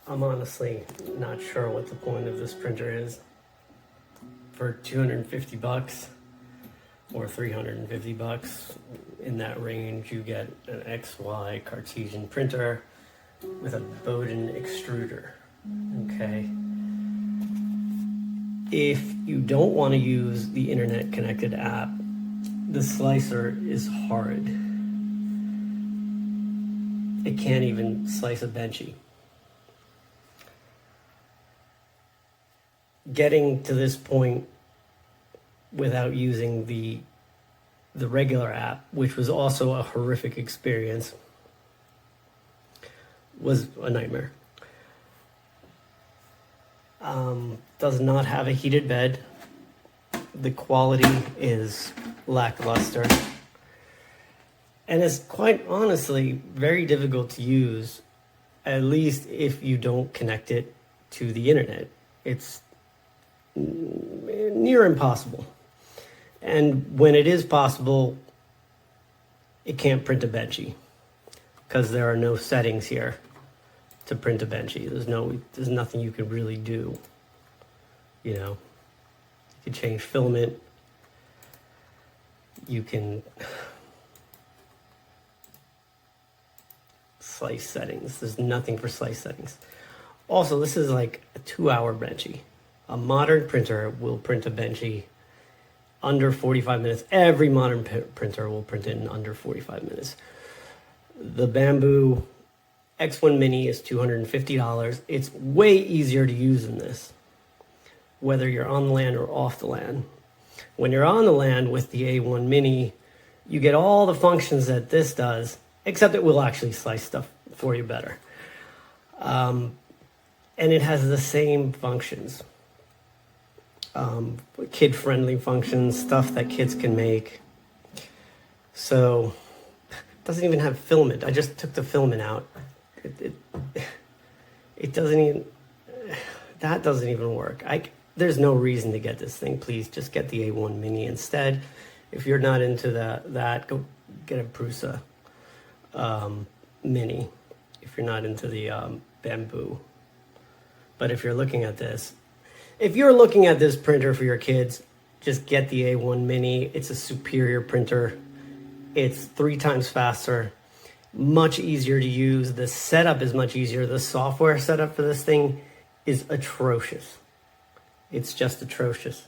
I'm honestly not sure what the point of this printer is. For 250 bucks or 350 bucks, in that range, you get an XY Cartesian printer with a Bowden extruder. Okay. If you don't want to use the internet connected app, the slicer is horrid. It can't even slice a benchy. Getting to this point without using the regular app, which was also a horrific experience, was a nightmare. Does not have a heated bed. The quality is lackluster. And it's quite honestly very difficult to use, at least if you don't connect it to the internet. It's near impossible. And when it is possible, it can't print a benchy because there are no settings here to print a benchy. There's nothing you can really do. You know, you can change filament. You can slice settings. There's nothing for slice settings. Also, this is like a 2-hour benchy. A modern printer will print a benchy under 45 minutes. Every modern printer will print it in under 45 minutes. The Bamboo X1 Mini is $250. It's way easier to use than this, whether you're on the land or off the land. When you're on the land with the A1 Mini, you get all the functions that this does, except it will actually slice stuff for you better. And it has the same functions. Kid-friendly functions, stuff that kids can make. So, it doesn't even have filament. I just took the filament out. It doesn't even, that doesn't even work. There's no reason to get this thing. Please just get the A1 Mini instead. If you're not into that, go get a Prusa Mini. If you're not into the Bamboo. But if you're looking at this, printer for your kids, just get the A1 Mini. It's a superior printer. It's 3 times faster, much easier to use. The setup is much easier. The software setup for this thing is atrocious. It's just atrocious.